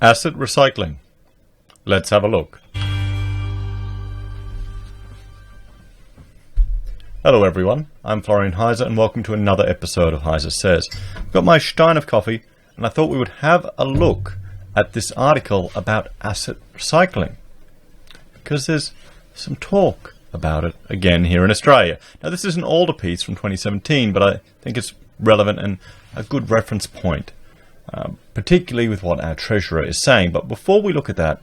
Asset recycling. Let's have a look. Hello everyone, I'm Florian Heise and welcome to another episode of Heise Says. I've got my stein of coffee and I thought we would have a look at this article about asset recycling, because there's some talk about it again here in Australia. Now this is an older piece from 2017, but I think it's relevant and a good reference point, particularly with what our Treasurer is saying. But before we look at that,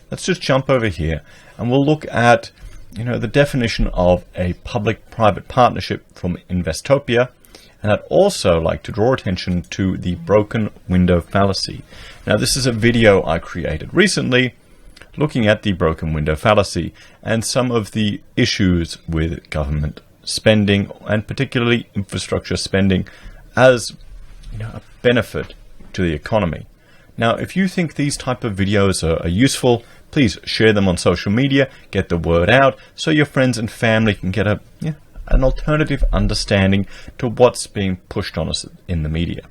let's just jump over here and we'll look at the definition of a public-private partnership from Investopia, and I'd also like to draw attention to the broken window fallacy. Now this is a video I created recently looking at the broken window fallacy and some of the issues with government spending, and particularly infrastructure spending, as a benefit to the economy. Now, if you think these type of videos are useful, please share them on social media, get the word out so your friends and family can get an alternative understanding to what's being pushed on us in the media.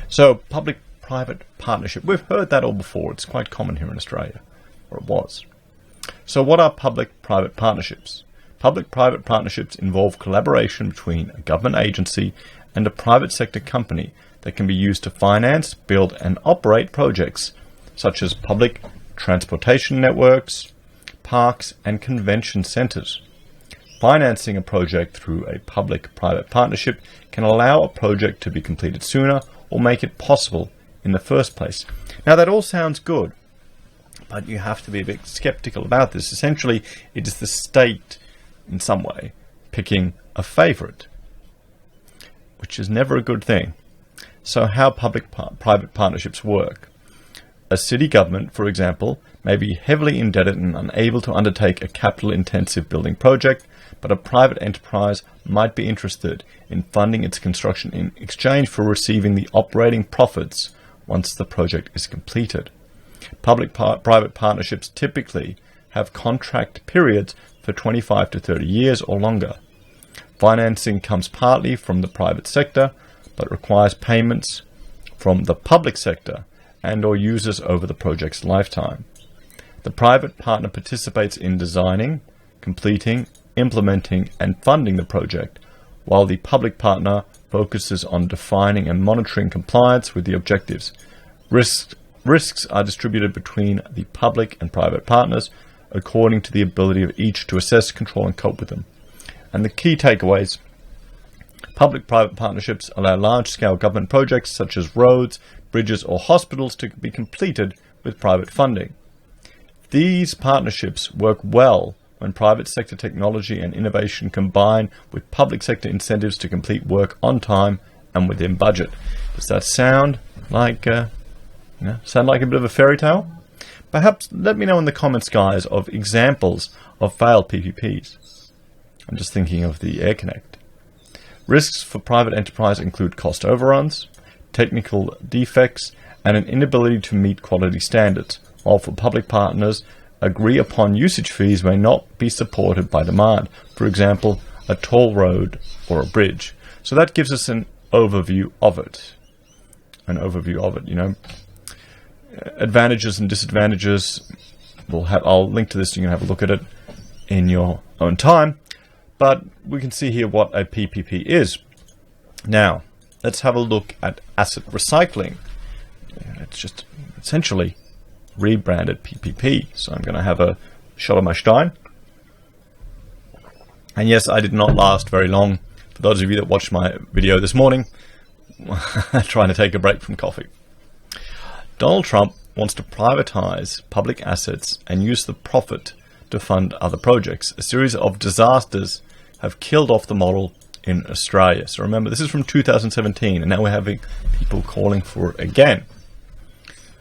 So, public-private partnership, we've heard that all before. It's quite common here in Australia, or it was. So what are public-private partnerships? Public-private partnerships involve collaboration between a government agency and a private sector company that can be used to finance, build and operate projects such as public transportation networks, parks and convention centres. Financing a project through a public-private partnership can allow a project to be completed sooner or make it possible in the first place. Now that all sounds good, but you have to be a bit skeptical about this. Essentially, it is the state, in some way, picking a favourite, which is never a good thing. So how public-private partnerships work? A city government, for example, may be heavily indebted and unable to undertake a capital-intensive building project, but a private enterprise might be interested in funding its construction in exchange for receiving the operating profits once the project is completed. Public-private partnerships typically have contract periods for 25 to 30 years or longer. Financing comes partly from the private sector, but requires payments from the public sector and or users over the project's lifetime. The private partner participates in designing, completing, implementing and funding the project, while the public partner focuses on defining and monitoring compliance with the objectives. Risks are distributed between the public and private partners according to the ability of each to assess, control and cope with them. And the key takeaways: public-private partnerships allow large-scale government projects such as roads, bridges or hospitals to be completed with private funding. These partnerships work well when private sector technology and innovation combine with public sector incentives to complete work on time and within budget. Does that sound like a bit of a fairy tale? Perhaps let me know in the comments, guys, of examples of failed PPPs. I'm just thinking of the Air Connect. Risks for private enterprise include cost overruns, technical defects, and an inability to meet quality standards, while for public partners, agree upon usage fees may not be supported by demand, for example, a toll road or a bridge. So that gives us an overview of it. Advantages and disadvantages. I'll link to this, you can have a look at it in your own time. But we can see here what a PPP is. Now, let's have a look at asset recycling. It's just essentially rebranded PPP. So I'm going to have a shot of my stein. And yes, I did not last very long. For those of you that watched my video this morning, trying to take a break from coffee. Donald Trump wants to privatize public assets and use the profit to fund other projects. A series of disasters have killed off the model in Australia. So remember, this is from 2017, and now we're having people calling for it again.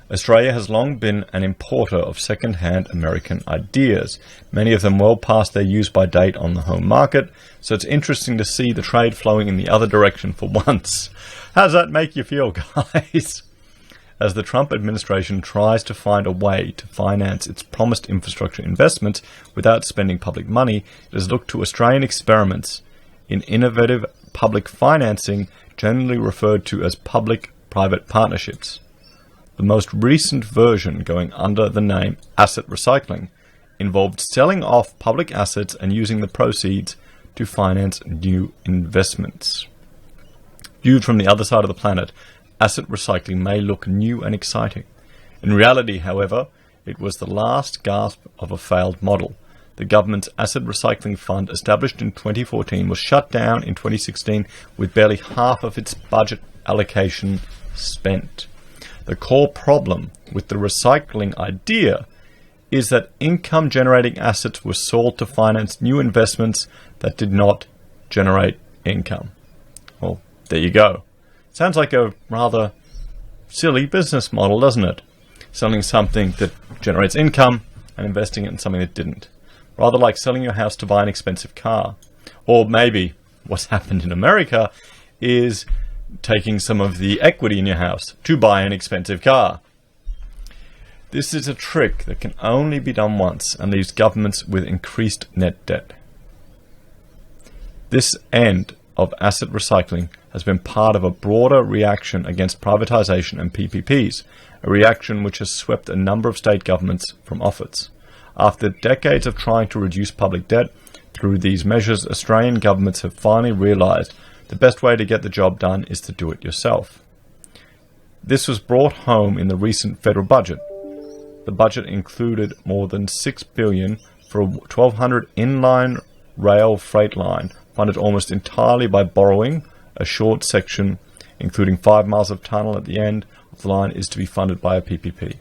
Australia has long been an importer of second-hand American ideas, many of them well past their use-by date on the home market, so it's interesting to see the trade flowing in the other direction for once. How does that make you feel, guys? As the Trump administration tries to find a way to finance its promised infrastructure investments without spending public money, it has looked to Australian experiments in innovative public financing, generally referred to as public-private partnerships. The most recent version, going under the name asset recycling, involved selling off public assets and using the proceeds to finance new investments. Viewed from the other side of the planet, asset recycling may look new and exciting. In reality, however, it was the last gasp of a failed model. The government's asset recycling fund, established in 2014, was shut down in 2016 with barely half of its budget allocation spent. The core problem with the recycling idea is that income-generating assets were sold to finance new investments that did not generate income. Well, there you go. Sounds like a rather silly business model, doesn't it? Selling something that generates income and investing it in something that didn't. Rather like selling your house to buy an expensive car. Or maybe what's happened in America is taking some of the equity in your house to buy an expensive car. This is a trick that can only be done once and leaves governments with increased net debt. This end of asset recycling has been part of a broader reaction against privatization and PPPs, a reaction which has swept a number of state governments from office. After decades of trying to reduce public debt through these measures, Australian governments have finally realised the best way to get the job done is to do it yourself. This was brought home in the recent federal budget. The budget included more than $6 billion for a 1,200 inline rail freight line, funded almost entirely by borrowing. A short section, including 5 miles of tunnel at the end of the line, is to be funded by a PPP.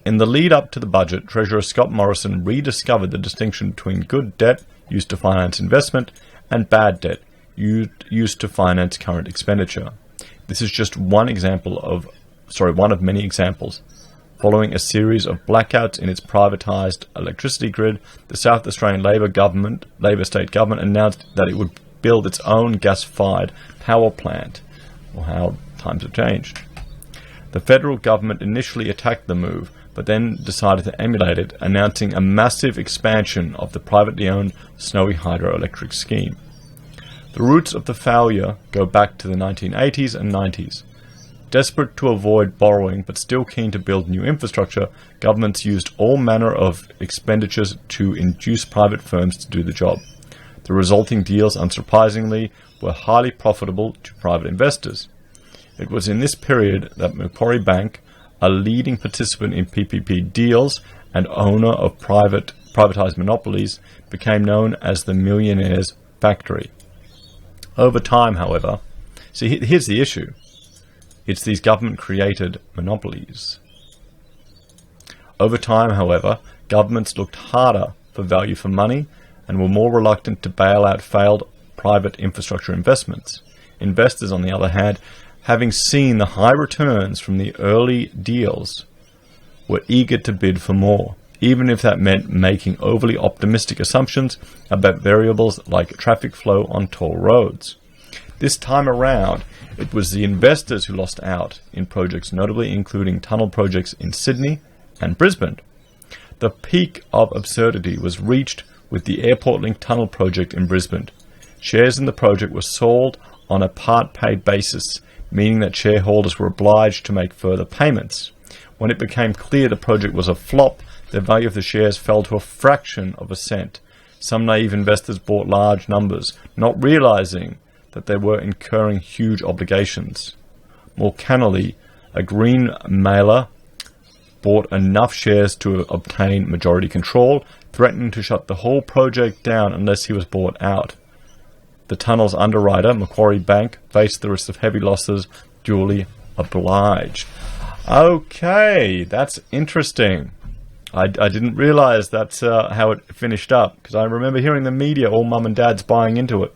In the lead up to the budget, Treasurer Scott Morrison rediscovered the distinction between good debt used to finance investment and bad debt used to finance current expenditure. This is just one of many examples. Following a series of blackouts in its privatised electricity grid, the South Australian Labor state government announced that it would build its own gas-fired power plant. Well, how times have changed. The federal government initially attacked the move, but then decided to emulate it, announcing a massive expansion of the privately owned Snowy hydroelectric scheme. The roots of the failure go back to the 1980s and 90s. Desperate to avoid borrowing but still keen to build new infrastructure, governments used all manner of expenditures to induce private firms to do the job. The resulting deals, unsurprisingly, were highly profitable to private investors. It was in this period that Macquarie Bank, a leading participant in PPP deals and owner of privatized monopolies, became known as the millionaire's factory. Over time, however, here's the issue. It's these government-created monopolies. Over time, however, governments looked harder for value for money and were more reluctant to bail out failed private infrastructure investments. Investors, on the other hand, having seen the high returns from the early deals, were eager to bid for more, even if that meant making overly optimistic assumptions about variables like traffic flow on toll roads. This time around, it was the investors who lost out in projects, notably including tunnel projects in Sydney and Brisbane. The peak of absurdity was reached with the Airport Link tunnel project in Brisbane. Shares in the project were sold on a part-paid basis, meaning that shareholders were obliged to make further payments. When it became clear the project was a flop, the value of the shares fell to a fraction of a cent. Some naive investors bought large numbers, not realizing that they were incurring huge obligations. More cannily, a green mailer bought enough shares to obtain majority control, threatening to shut the whole project down unless he was bought out. The tunnel's underwriter, Macquarie Bank, faced the risk of heavy losses, duly obliged. Okay, that's interesting. I didn't realize that's how it finished up, because I remember hearing the media, all mum and dads buying into it.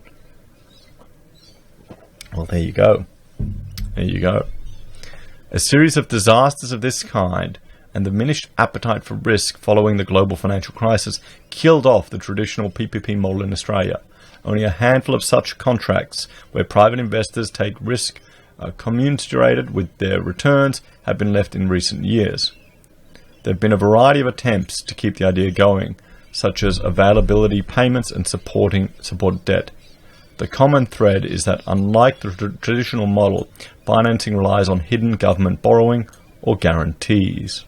Well, there you go. There you go. A series of disasters of this kind and diminished appetite for risk following the global financial crisis killed off the traditional PPP model in Australia. Only a handful of such contracts where private investors take risk commensurated with their returns have been left in recent years. There have been a variety of attempts to keep the idea going, such as availability payments and support debt. The common thread is that unlike the traditional model, financing relies on hidden government borrowing or guarantees.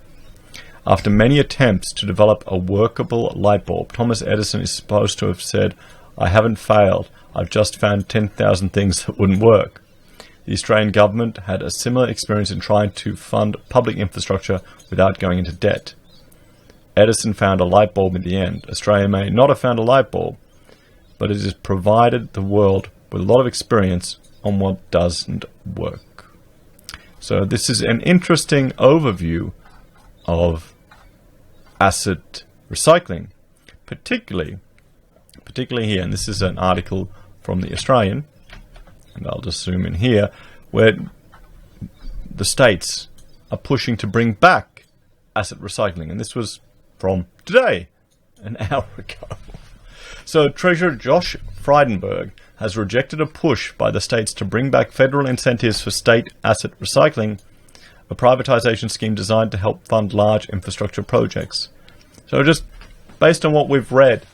After many attempts to develop a workable light bulb, Thomas Edison is supposed to have said, "I haven't failed, I've just found 10,000 things that wouldn't work." The Australian government had a similar experience in trying to fund public infrastructure without going into debt. Edison found a light bulb in the end. Australia may not have found a light bulb, but it has provided the world with a lot of experience on what doesn't work. So this is an interesting overview of asset recycling, particularly here, and this is an article from the Australian, and I'll just zoom in here, where the states are pushing to bring back asset recycling, and this was from today, an hour ago. So Treasurer Josh Frydenberg has rejected a push by the states to bring back federal incentives for state asset recycling, a privatization scheme designed to help fund large infrastructure projects. So just based on what we've read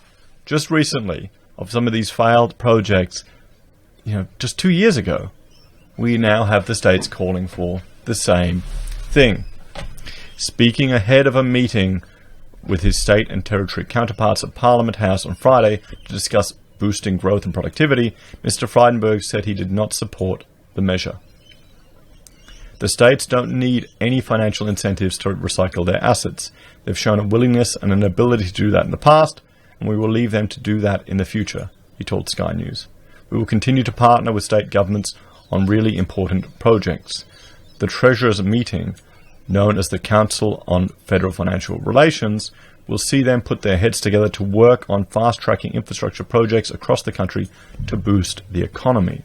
just recently of some of these failed projects, just 2 years ago, we now have the states calling for the same thing. Speaking ahead of a meeting with his state and territory counterparts at Parliament House on Friday to discuss boosting growth and productivity, Mr. Frydenberg said he did not support the measure. The states don't need any financial incentives to recycle their assets. They've shown a willingness and an ability to do that in the past, and we will leave them to do that in the future, he told Sky News. We will continue to partner with state governments on really important projects. The Treasurers' meeting, known as the Council on Federal Financial Relations, will see them put their heads together to work on fast-tracking infrastructure projects across the country to boost the economy.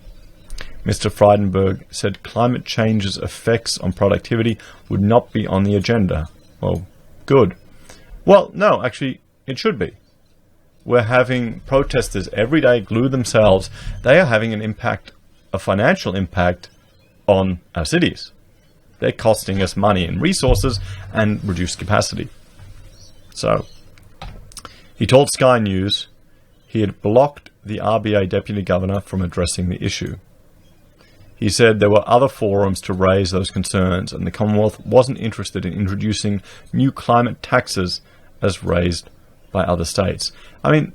Mr. Frydenberg said climate change's effects on productivity would not be on the agenda. Well, good. Well, no, actually, it should be. We're having protesters every day glue themselves. They are having an impact, a financial impact, on our cities. They're costing us money and resources and reduced capacity. So, he told Sky News he had blocked the RBA Deputy Governor from addressing the issue. He said there were other forums to raise those concerns, and the Commonwealth wasn't interested in introducing new climate taxes as raised by other states. I mean,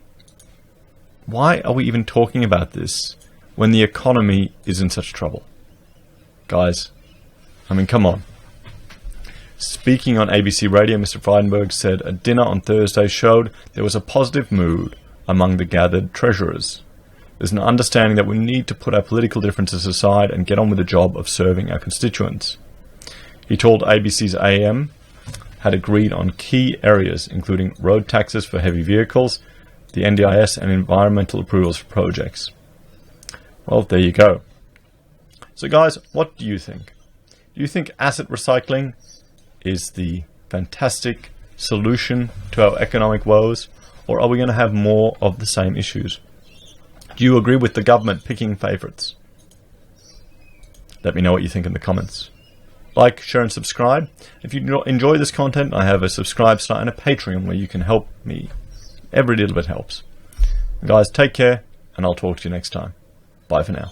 why are we even talking about this when the economy is in such trouble? Guys, I mean, come on. Speaking on ABC Radio, Mr. Frydenberg said a dinner on Thursday showed there was a positive mood among the gathered treasurers. There's an understanding that we need to put our political differences aside and get on with the job of serving our constituents. He told ABC's AM had agreed on key areas, including road taxes for heavy vehicles, the NDIS, and environmental approvals for projects. Well, there you go. So guys, what do you think? Do you think asset recycling is the fantastic solution to our economic woes, or are we going to have more of the same issues? Do you agree with the government picking favourites? Let me know what you think in the comments. Like, share and subscribe. If you enjoy this content, I have a subscribe site and a Patreon where you can help me. Every little bit helps. Guys, take care, and I'll talk to you next time. Bye for now.